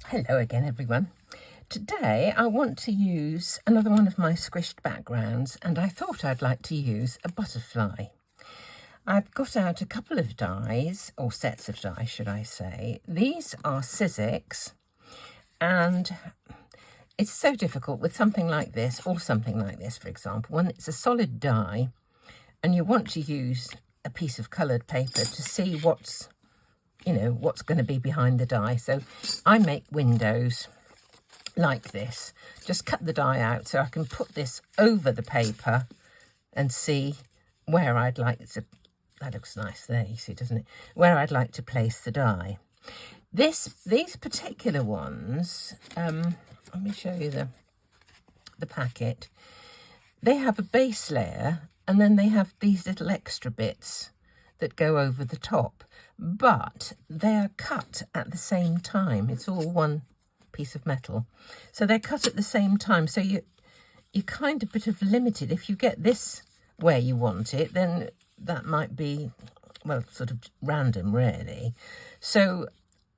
Hello again, everyone. Today I want to use another one of my squished backgrounds, and I thought I'd like to use a butterfly. I've got out a couple of dies, or sets of dies should I say. These are Sizzix, and it's so difficult with something like this, or something like this for example, when it's a solid die and you want to use a piece of coloured paper to see what's going to be behind the die. So I make windows like this. Just cut the die out so I can put this over the paper and see where I'd like to, that looks nice there, you see, doesn't it? Where I'd like to place the die. These particular ones, let me show you the packet. They have a base layer and then they have these little extra bits that go over the top, but they are cut at the same time. It's all one piece of metal, so they're cut at the same time, so you're kind of bit of limited. If you get this where you want it, then that might be, well, sort of random really. So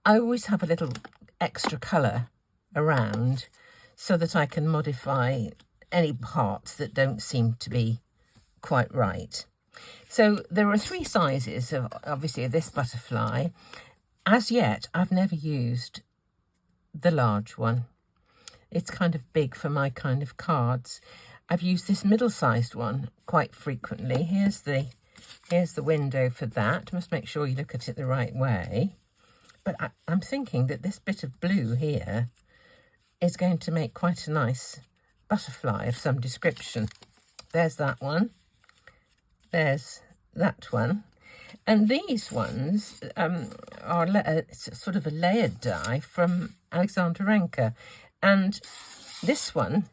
I always have a little extra colour around so that I can modify any parts that don't seem to be quite right. So there are three sizes of, obviously, of this butterfly. As yet, I've never used the large one. It's kind of big for my kind of cards. I've used this middle-sized one quite frequently. Here's the window for that. Must make sure you look at it the right way. But I'm thinking that this bit of blue here is going to make quite a nice butterfly of some description. There's that one. There's that one, and these ones are sort of a layered die from Alexandra Renke, and this one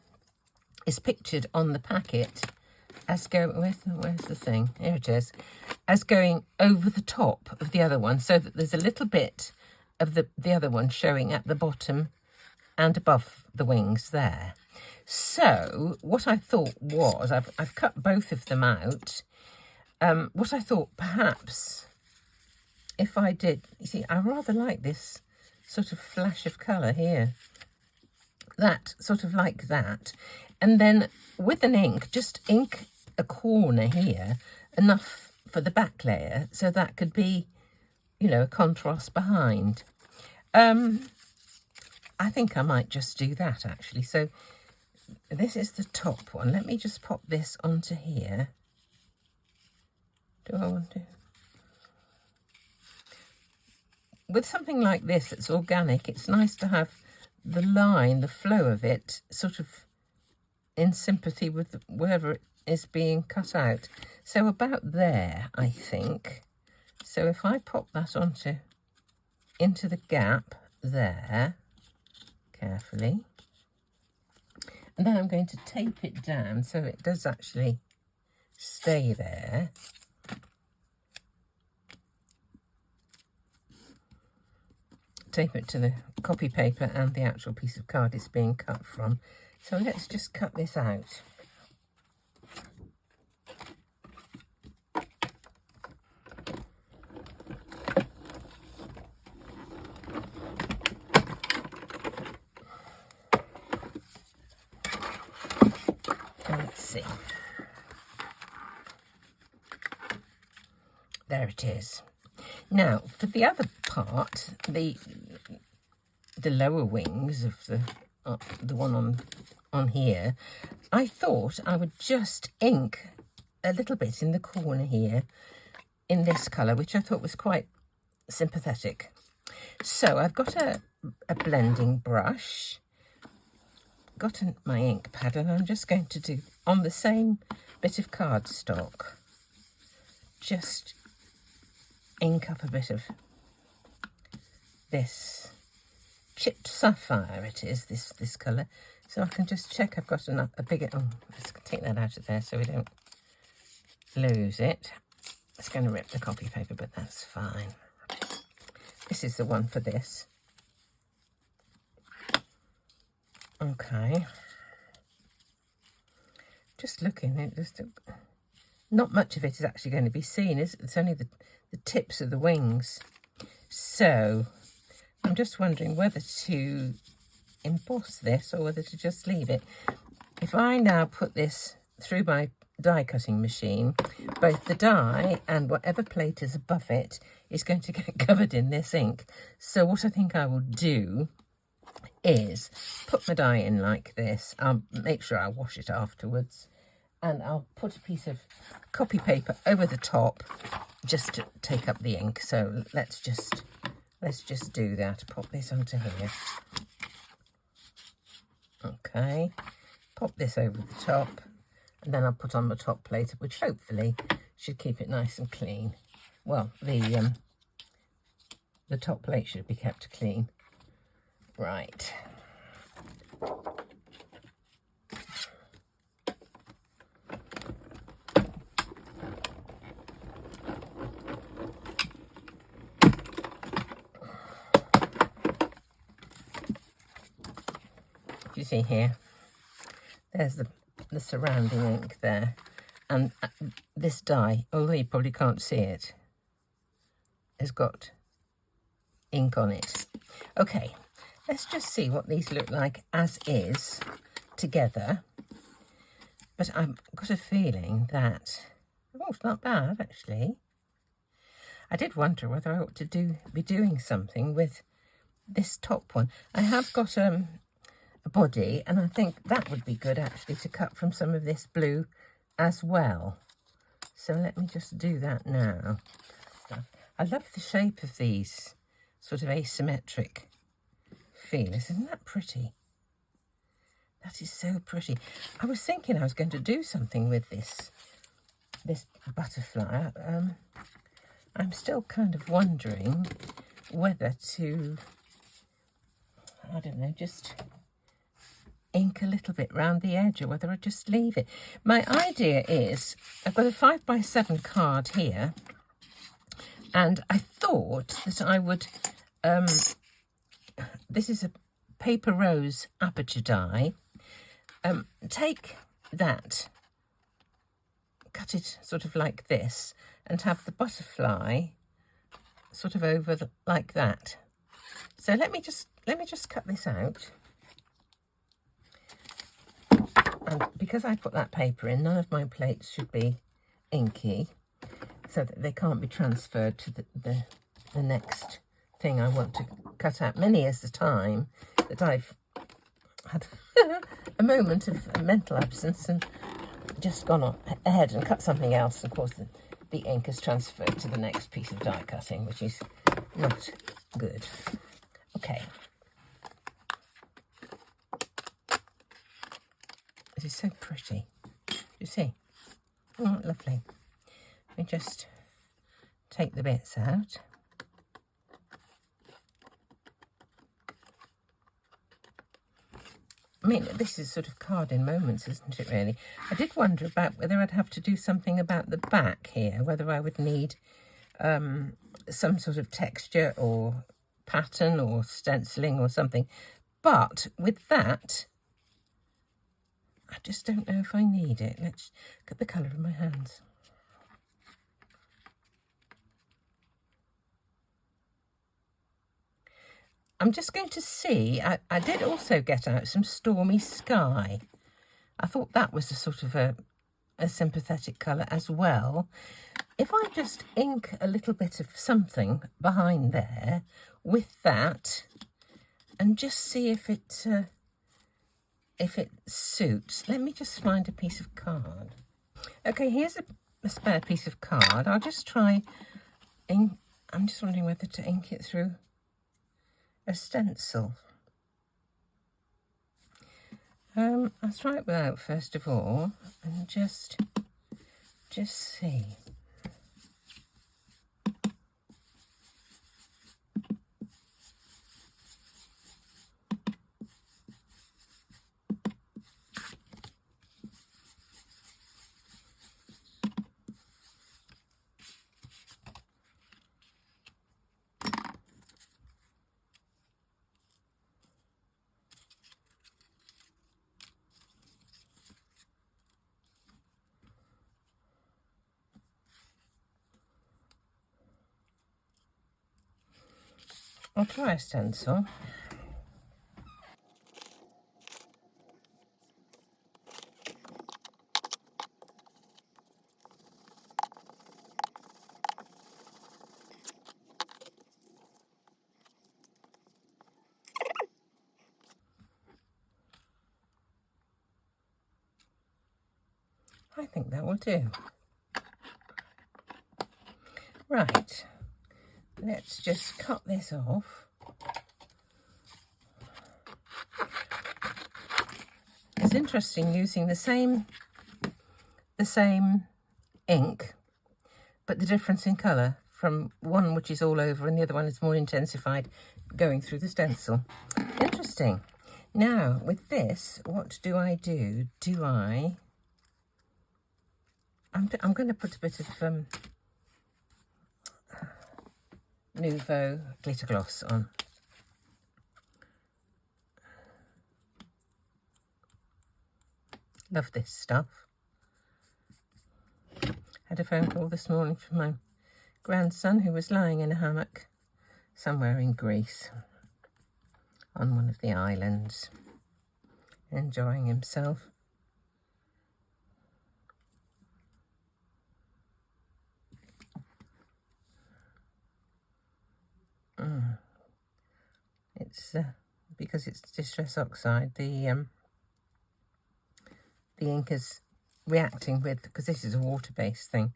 is pictured on the packet as where's the thing? Here it is, as going over the top of the other one, so that there's a little bit of the other one showing at the bottom and above the wings there. So what I thought was, I've cut both of them out. What I thought perhaps if I did, you see, I rather like this sort of flash of colour here. That, sort of like that. And then with an ink, just ink a corner here, enough for the back layer, so that could be, a contrast behind. I think I might just do that actually. So this is the top one. Let me just pop this onto here. Do I want to? With something like this that's organic, it's nice to have the line, the flow of it, sort of in sympathy with wherever it is being cut out. So about there, I think. So if I pop that into the gap there, carefully, and then I'm going to tape it down so it does actually stay there. Tape it to the copy paper and the actual piece of card it's being cut from. So let's just cut this out. Let's see. There it is. Now, for the other part, the lower wings of the one on here, I thought I would just ink a little bit in the corner here in this colour, which I thought was quite sympathetic. So I've got a blending brush, got my ink pad, and I'm just going to do, on the same bit of cardstock, just ink up a bit of this chipped sapphire. It is this colour, so I can just check I've got a bigger. Oh, let's take that out of there so we don't lose it. It's going to rip the copy paper, but that's fine. This is the one for this. Okay, just looking, not much of it is actually going to be seen, is it? It's only the tips of the wings. So I'm just wondering whether to emboss this or whether to just leave it. If I now put this through my die cutting machine, both the die and whatever plate is above it is going to get covered in this ink. So what I think I will do is put my die in like this. I'll make sure I wash it afterwards, and I'll put a piece of copy paper over the top just to take up the ink. So let's just do that. Pop this onto here. Okay, pop this over the top, and then I'll put on my top plate, which hopefully should keep it nice and clean. Well, the top plate should be kept clean. Right. You see here, there's the surrounding ink there, and this die, although you probably can't see it, has got ink on it. Okay, let's just see what these look like as is together. But I've got a feeling that, oh, it's not bad actually. I did wonder whether I ought to be doing something with this top one. I have got a body, and I think that would be good actually to cut from some of this blue as well. So let me just do that now. I love the shape of these sort of asymmetric feelers. Isn't that pretty? That is so pretty. I was thinking I was going to do something with this butterfly. I'm still kind of wondering whether to, I don't know, just ink a little bit round the edge or whether I just leave it. My idea is, I've got a 5x7 card here, and I thought that I would, this is a Paper Rose Aperture die, take that, cut it sort of like this, and have the butterfly sort of over like that. So let me just cut this out. And because I put that paper in, none of my plates should be inky, so that they can't be transferred to the next thing I want to cut out. Many is the time that I've had a moment of mental absence and just gone ahead and cut something else. Of course, the ink is transferred to the next piece of die cutting, which is not good. Okay. It is so pretty. You see? Oh, lovely. Let me just take the bits out. I mean, this is sort of card in moments, isn't it, really? I did wonder about whether I'd have to do something about the back here, whether I would need some sort of texture or pattern or stenciling or something. But with that, I just don't know if I need it. Let's look at the colour of my hands. I'm just going to see, I did also get out some Stormy Sky. I thought that was a sort of a sympathetic colour as well. If I just ink a little bit of something behind there with that and just see if it suits. Let me just find a piece of card. Okay, here's a spare piece of card. I'll just try ink. I'm just wondering whether to ink it through a stencil. I'll try it without first of all and just see. I'll try a stencil. I think that will do. Right, let's just cut this off. It's interesting using the same ink, but the difference in colour from one which is all over and the other one is more intensified going through the stencil. Interesting. Now, with this, what do? I'm going to put a bit of Nouveau glitter gloss on. Love this stuff. Had a phone call this morning from my grandson who was lying in a hammock somewhere in Greece on one of the islands, enjoying himself. It's because it's Distress Oxide, the ink is reacting with, because this is a water-based thing.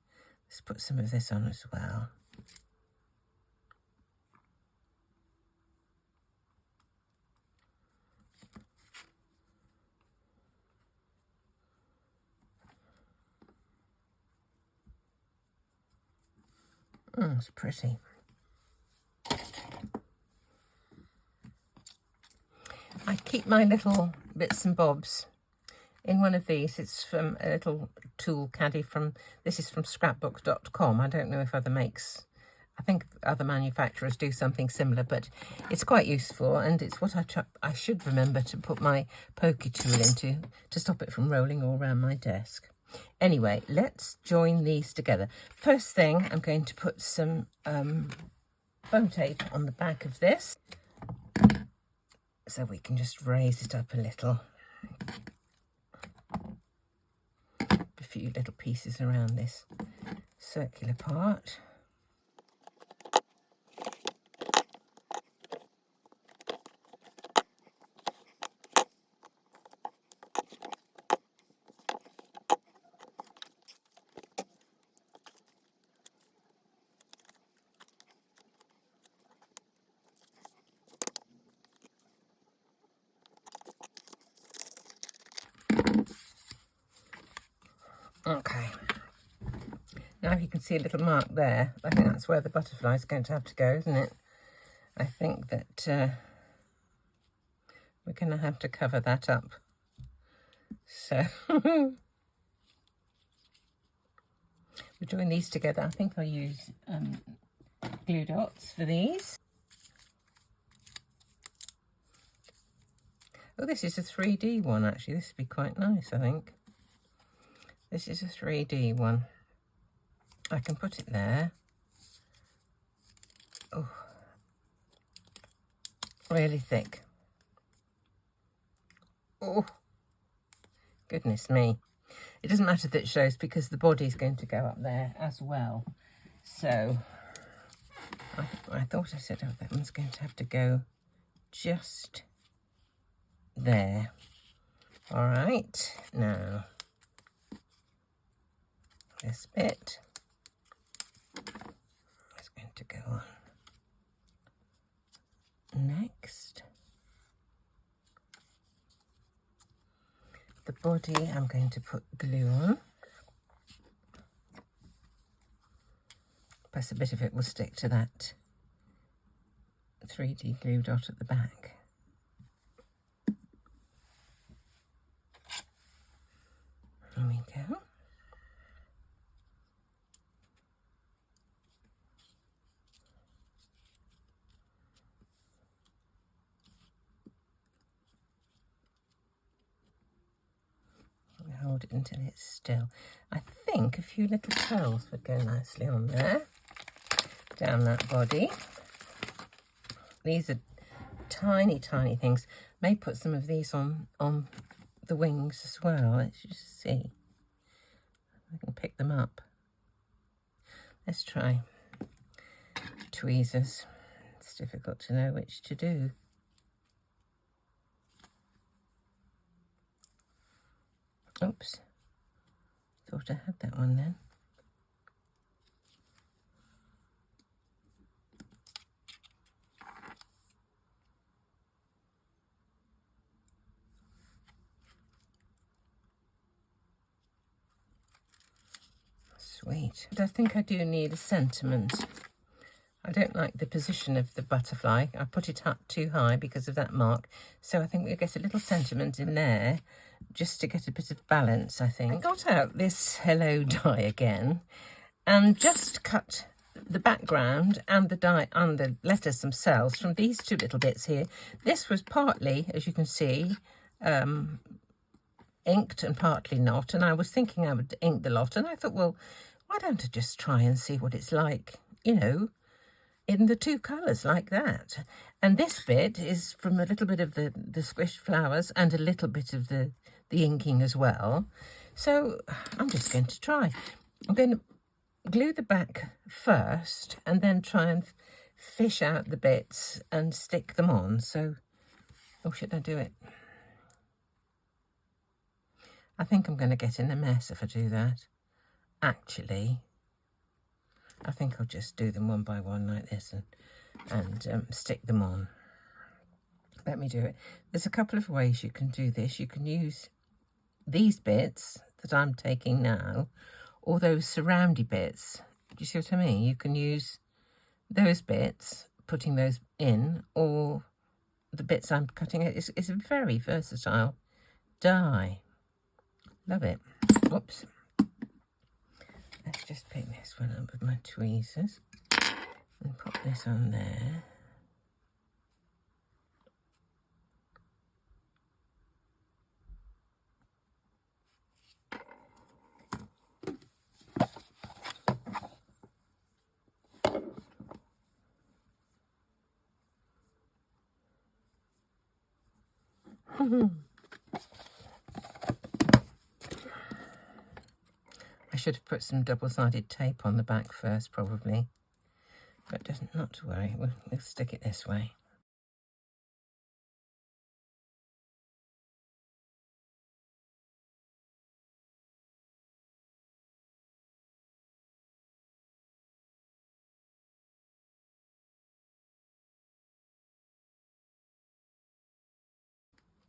Let's put some of this on as well. It's pretty. I keep my little bits and bobs in one of these. It's from a little tool caddy this is from scrapbook.com. I don't know if I think other manufacturers do something similar, but it's quite useful, and it's what I should remember to put my pokey tool into to stop it from rolling all around my desk. Anyway, let's join these together. First thing, I'm going to put some foam tape on the back of this, so we can just raise it up a little. A few little pieces around this circular part. Okay, now you can see a little mark there. I think that's where the butterfly is going to have to go, isn't it? I think that we're going to have to cover that up. So we're doing these together. I think I'll use glue dots for these. Oh, this is a 3D one actually. This would be quite nice, I think. This is a 3D one. I can put it there. Oh, really thick. Oh, goodness me. It doesn't matter that it shows because the body's going to go up there as well. So I thought I said, oh, that one's going to have to go just there. All right, now this bit is going to go on next. The body I'm going to put glue on. Plus a bit of it will stick to that 3D glue dot at the back. There we go. Hold it until it's still. I think a few little curls would go nicely on there, down that body. These are tiny, tiny things. May put some of these on the wings as well. Let's just see. I can pick them up. Let's try tweezers. It's difficult to know which to do. Oops. Thought I had that one then. Sweet. But I think I do need a sentiment. I don't like the position of the butterfly. I put it up too high because of that mark. So I think we'll get a little sentiment in there just to get a bit of balance, I think. I got out this Hello die again and just cut the background and the die and the letters themselves from these two little bits here. This was partly, as you can see, inked and partly not, and I was thinking I would ink the lot, and I thought, well, why don't I just try and see what it's like, you know, in the two colours like that. And this bit is from a little bit of the squished flowers and a little bit of the inking as well. So I'm just going to try. I'm going to glue the back first and then try and fish out the bits and stick them on. So, oh, should I do it? I think I'm going to get in a mess if I do that. Actually, I think I'll just do them one by one like this and stick them on. Let me do it. There's a couple of ways you can do this. You can use these bits that I'm taking now, or those surroundy bits. Do you see what I mean? You can use those bits, putting those in, or the bits I'm cutting. It's a very versatile die. Love it. Whoops. Let's just pick this one up with my tweezers and put this on there. I should have put some double-sided tape on the back first, probably. But doesn't, not to worry, we'll stick it this way.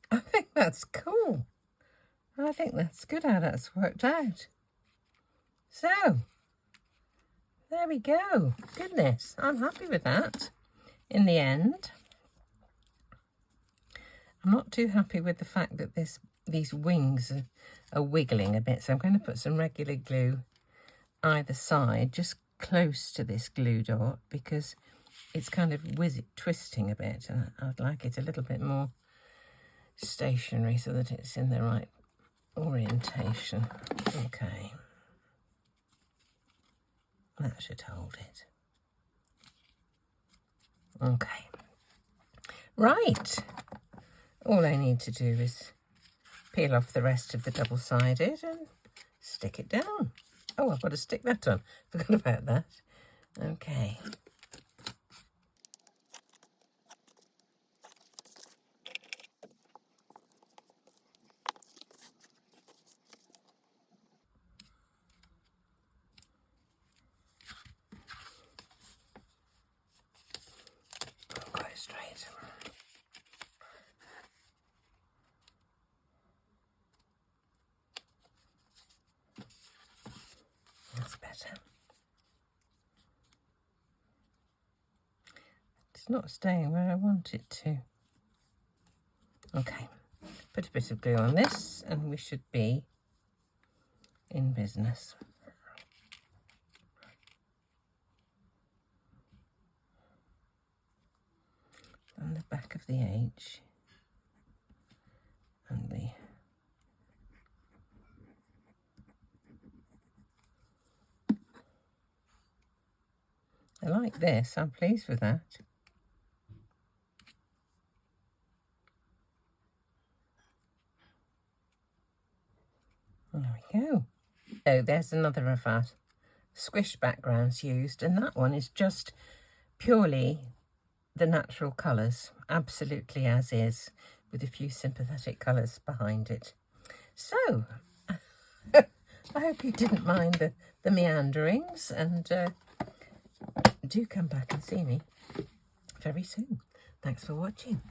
I think that's cool. I think that's good how that's worked out. So, there we go. Goodness, I'm happy with that in the end. I'm not too happy with the fact that these wings are wiggling a bit, so I'm going to put some regular glue either side, just close to this glue dot, because it's kind of twisting a bit, and I'd like it a little bit more stationary so that it's in the right orientation. Okay. That should hold it. Okay. Right. All I need to do is peel off the rest of the double-sided and stick it down. Oh, I've got to stick that on. Forgot about that. Okay. Go straight. That's better. It's not staying where I want it to. Okay, put a bit of glue on this and we should be in business. On the back of the H and the I like this, I'm pleased with that. There we go. Oh, there's another of our squish backgrounds used, and that one is just purely the natural colours, absolutely as is, with a few sympathetic colours behind it. So, I hope you didn't mind the meanderings, and do come back and see me very soon. Thanks for watching.